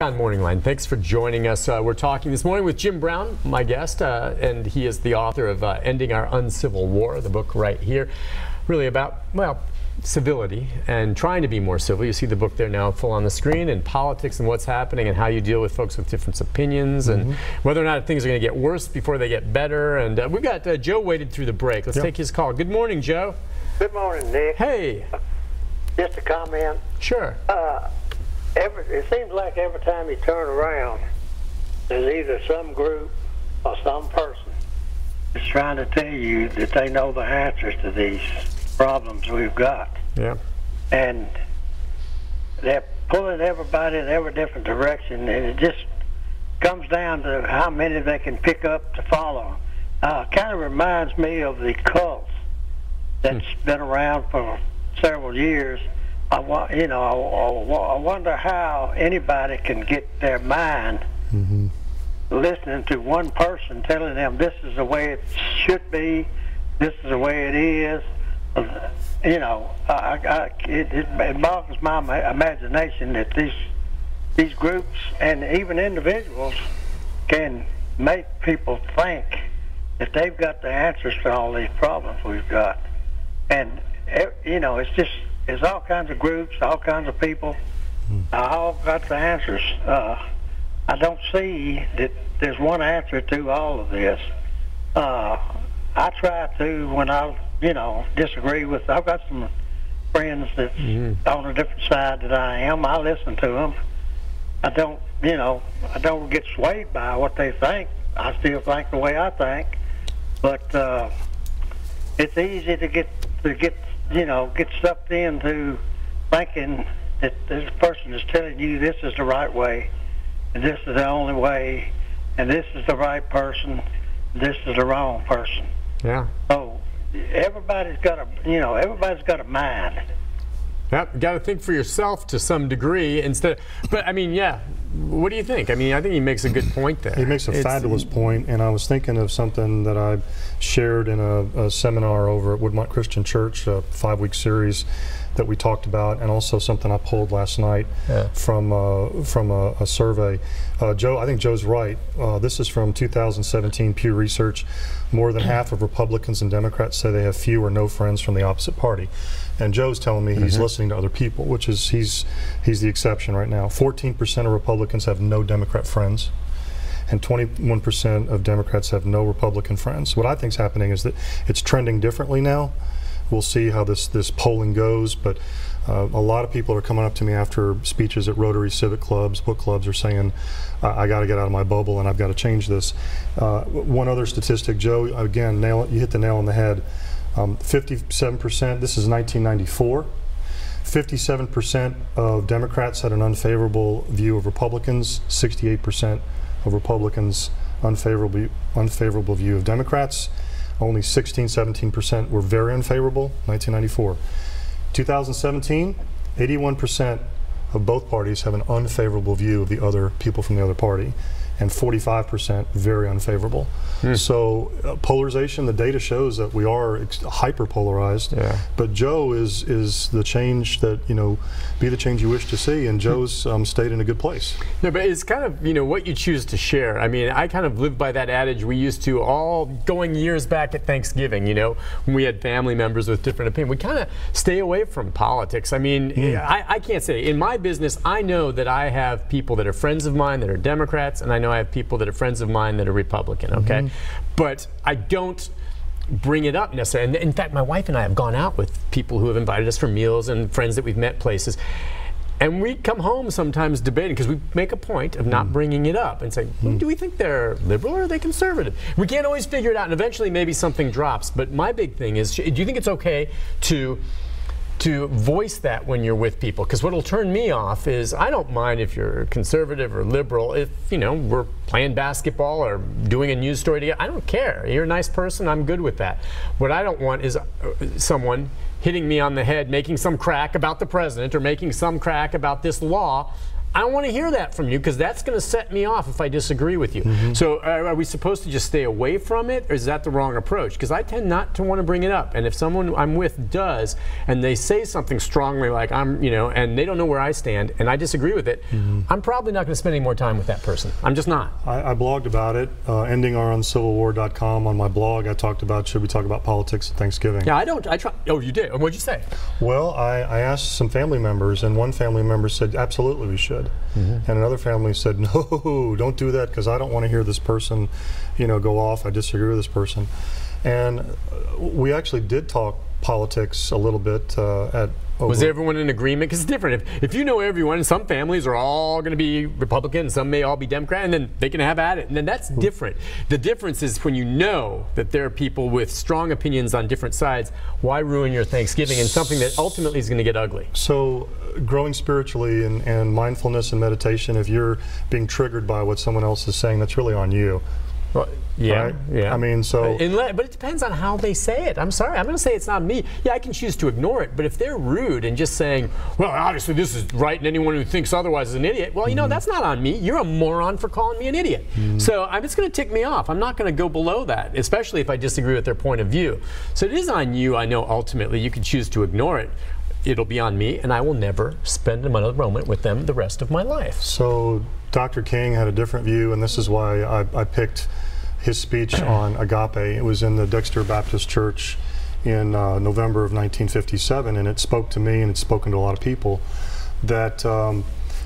On MorningLine. Thanks for joining us. We're talking this morning with Jim Brown, my guest, and he is the author of Ending Our Uncivil War, the book right here, really about, well, civility and trying to be more civil. You see the book there now full on the screen, and politics and what's happening and how you deal with folks with different opinions and whether or not things are going to get worse before they get better. And we've got Joe waited through the break. Let's take his call. Good morning, Joe. Good morning, Nick. Hey. Just a comment. Sure. It seems like every time you turn around, there's either some group or some person that's trying to tell you that they know the answers to these problems we've got. Yeah. And they're pulling everybody in every different direction, and it just comes down to how many they can pick up to follow. Kind of reminds me of the cults that's been around for several years. I wonder how anybody can get their mind listening to one person telling them this is the way it should be, this is the way it is. It boggles my imagination that these groups and even individuals can make people think that they've got the answers to all these problems we've got. And it's all kinds of groups, all kinds of people, all got the answers. I don't see that there's one answer to all of this. I try to, when I, disagree with, I've got some friends that's on a different side that I am. I listen to them. I don't get swayed by what they think. I still think the way I think. But it's easy to get sucked into thinking that this person is telling you this is the right way, and this is the only way, and this is the right person, this is the wrong person. Yeah. So everybody's got a mind. Yep, got to think for yourself to some degree instead. But I mean, yeah. What do you think? I mean, I think he makes a good point there. He makes a fabulous point, and I was thinking of something that I shared in a seminar over at Woodmont Christian Church, a 5-week series that we talked about, and also something I pulled last night from a survey. Joe, I think Joe's right. This is from 2017 Pew Research. More than half of Republicans and Democrats say they have few or no friends from the opposite party. And Joe's telling me he's listening to other people, which is he's the exception right now. 14% of Republicans have no Democrat friends, and 21% of Democrats have no Republican friends. What I think is happening is that it's trending differently now. We'll see how this polling goes, but a lot of people are coming up to me after speeches at Rotary Civic Clubs, book clubs, are saying, I got to get out of my bubble and I've got to change this. One other statistic, Joe, again, you hit the nail on the head. 57%, this is 1994, 57% of Democrats had an unfavorable view of Republicans, 68% of Republicans unfavorable view of Democrats, only 17% were very unfavorable, 1994. 2017, 81% of both parties have an unfavorable view of the other people from the other party, and 45% very unfavorable. So polarization, the data shows that we are hyper polarized, but Joe is the change that, be the change you wish to see, and Joe's stayed in a good place. No, but it's kind of, what you choose to share. I mean, I kind of live by that adage we used to all going years back at Thanksgiving, when we had family members with different opinions. We kind of stay away from politics. I mean, I can't say, in my business, I know that I have people that are friends of mine that are Democrats, and I know I have people that are friends of mine that are Republican, okay? But I don't bring it up necessarily. And in fact, my wife and I have gone out with people who have invited us for meals and friends that we've met places. And we come home sometimes debating, because we make a point of not bringing it up and saying, do we think they're liberal or are they conservative? We can't always figure it out, and eventually maybe something drops. But my big thing is, do you think it's okay to voice that when you're with people? Because what'll turn me off is, I don't mind if you're conservative or liberal. If we're playing basketball or doing a news story together, I don't care. You're a nice person, I'm good with that. What I don't want is someone hitting me on the head, making some crack about the president or making some crack about this law I don't want to hear that from you because that's going to set me off if I disagree with you. So are we supposed to just stay away from it, or is that the wrong approach? Because I tend not to want to bring it up. And if someone I'm with does, and they say something strongly like and they don't know where I stand, and I disagree with it, I'm probably not going to spend any more time with that person. I'm just not. I blogged about it, endingourancivilwar.com. On my blog, I talked about, should we talk about politics at Thanksgiving? Yeah, I try. Oh, you did? What'd you say? Well, I asked some family members, and one family member said, absolutely we should. And another family said, no, don't do that because I don't want to hear this person, go off. I disagree with this person. And we actually did talk politics a little bit Was everyone in agreement? Because it's different. If you know everyone, some families are all going to be Republican, some may all be Democrat, and then they can have at it. And then that's different. The difference is when you know that there are people with strong opinions on different sides, why ruin your Thanksgiving in something that ultimately is going to get ugly? So growing spiritually and mindfulness and meditation, if you're being triggered by what someone else is saying, that's really on you. Well, yeah, right? yeah. I mean, so. But it depends on how they say it. I'm sorry. I'm going to say it's not me. Yeah, I can choose to ignore it. But if they're rude and just saying, well, obviously this is right and anyone who thinks otherwise is an idiot, well, that's not on me. You're a moron for calling me an idiot. So it's going to tick me off. I'm not going to go below that, especially if I disagree with their point of view. So it is on you. I know ultimately you can choose to ignore it. It'll be on me, and I will never spend another moment with them the rest of my life. So Dr. King had a different view, and this is why I picked his speech on agape. It was in the Dexter Baptist Church in November of 1957, and it spoke to me, and it's spoken to a lot of people, that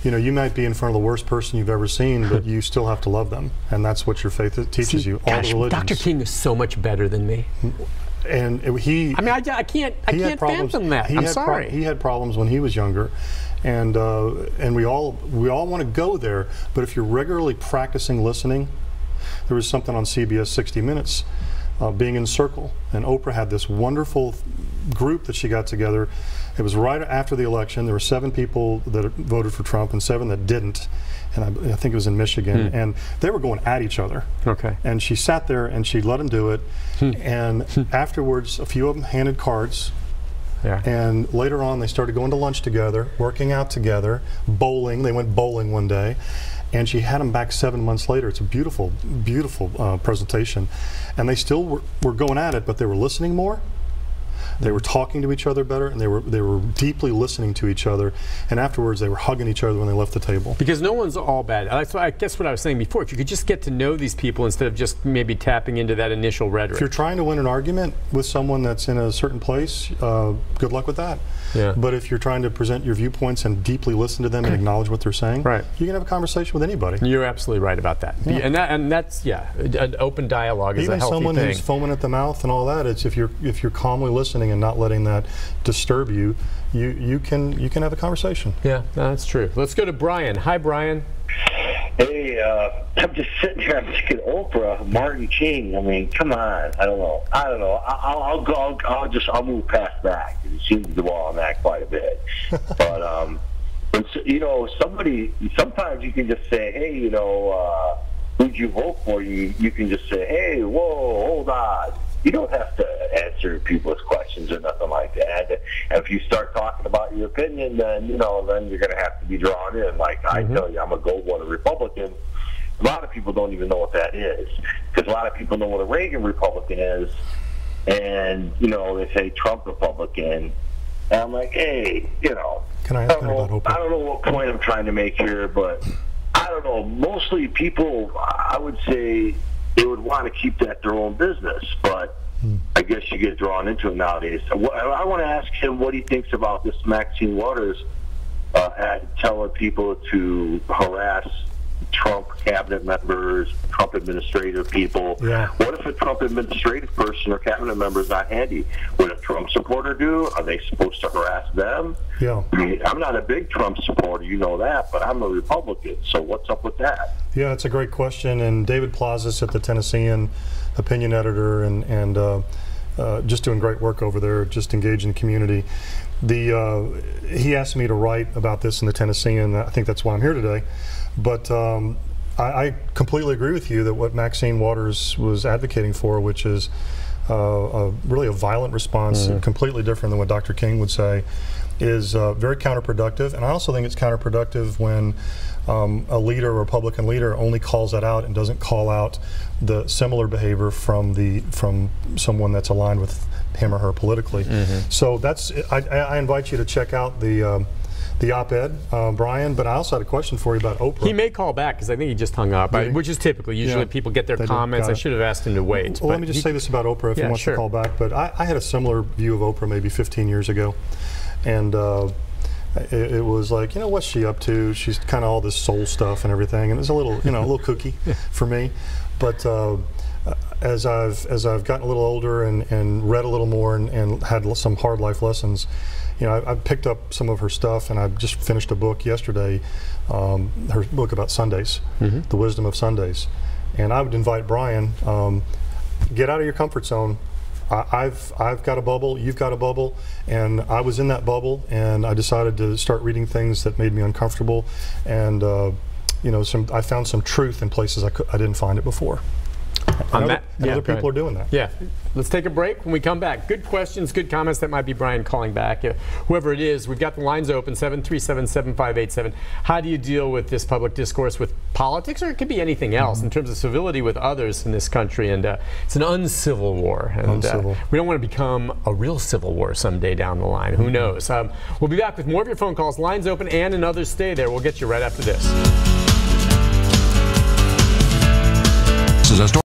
you might be in front of the worst person you've ever seen, but you still have to love them, and that's what your faith teaches you. All the religions. Dr. King is so much better than me. And I can't fathom that. I'm sorry. He had problems when he was younger, and we all want to go there. But if you're regularly practicing listening, there was something on CBS 60 Minutes, Being in Circle, and Oprah had this wonderful group that she got together. It was right after the election. There were 7 people that voted for Trump and 7 that didn't. And I think it was in Michigan, and they were going at each other. Okay. And she sat there and she let them do it, and afterwards a few of them handed cards, and later on they started going to lunch together, working out together, bowling. They went bowling one day, and she had them back 7 months later. It's a beautiful, beautiful presentation, and they still were going at it, but they were listening more. They were talking to each other better, and they were deeply listening to each other. And afterwards, they were hugging each other when they left the table. Because no one's all bad. That's why I guess what I was saying before. If you could just get to know these people instead of just maybe tapping into that initial rhetoric. If you're trying to win an argument with someone that's in a certain place, good luck with that. Yeah. But if you're trying to present your viewpoints and deeply listen to them and acknowledge what they're saying, you can have a conversation with anybody. You're absolutely right about that. Yeah. And that's an open dialogue is a healthy thing. Even someone who's foaming at the mouth and all that, it's if you're calmly listening and not letting that disturb you, you can have a conversation. Yeah, that's true. Let's go to Brian. Hi, Brian. Hey, I'm just sitting here. I'm thinking Oprah, Martin King. I mean, come on. I don't know. I'll move past that. It seems to dwell on that quite a bit. But sometimes you can just say, hey, who'd you vote for? You can just say, hey, whoa, hold on. You don't have to answer people's questions or nothing like that. And if you start talking about your opinion, then you're going to have to be drawn in. Like I tell you, I'm a Goldwater Republican. A lot of people don't even know what that is, because a lot of people know what a Reagan Republican is, and they say Trump Republican. And I'm like, hey, Can I ask about Oprah? I don't know what point I'm trying to make here, but I don't know. Mostly people, I would say, they would want to keep that their own business, but I guess you get drawn into it nowadays. I want to ask him what he thinks about this Maxine Waters telling people to harass Trump cabinet members, Trump administrative people. Yeah. What if a Trump administrative person or cabinet member is not handy? Would a Trump supporter do? Are they supposed to harass them? Yeah. I mean, I'm not a big Trump supporter, you know that, but I'm a Republican, so what's up with that? Yeah, it's a great question, and David Plazas at the Tennessean, opinion editor, and just doing great work over there, just engaging the community. He asked me to write about this in the Tennessean. I think that's why I'm here today. But I completely agree with you that what Maxine Waters was advocating for, which is really a violent response, completely different than what Dr. King would say, is very counterproductive. And I also think it's counterproductive when a leader, a Republican leader, only calls that out and doesn't call out the similar behavior from someone that's aligned with him or her politically. So that's, I invite you to check out the op-ed, Brian, but I also had a question for you about Oprah. He may call back because I think he just hung up, which is typically. Usually people get their comments. I should have asked him to wait. Well, let me just say this about Oprah if he wants to call back, but I had a similar view of Oprah maybe 15 years ago, and it was like, what's she up to? She's kind of all this soul stuff and everything, and it's a little, a little kooky for me. But as I've gotten a little older and read a little more and had some hard life lessons, I've picked up some of her stuff, and I've just finished a book yesterday, her book about Sundays, The Wisdom of Sundays. And I would invite Brian, get out of your comfort zone. I've got a bubble, you've got a bubble, and I was in that bubble, and I decided to start reading things that made me uncomfortable, and I found some truth in places I didn't find it before. And other people are doing that. Yeah. Let's take a break. When we come back, good questions, good comments. That might be Brian calling back. Whoever it is, we've got the lines open, 737-7587. How do you deal with this public discourse with politics, or it could be anything else, in terms of civility with others in this country? And it's an uncivil war. And we don't want to become a real civil war someday down the line. Who knows? We'll be back with more of your phone calls. Lines open, and others stay there. We'll get you right after this. This is a story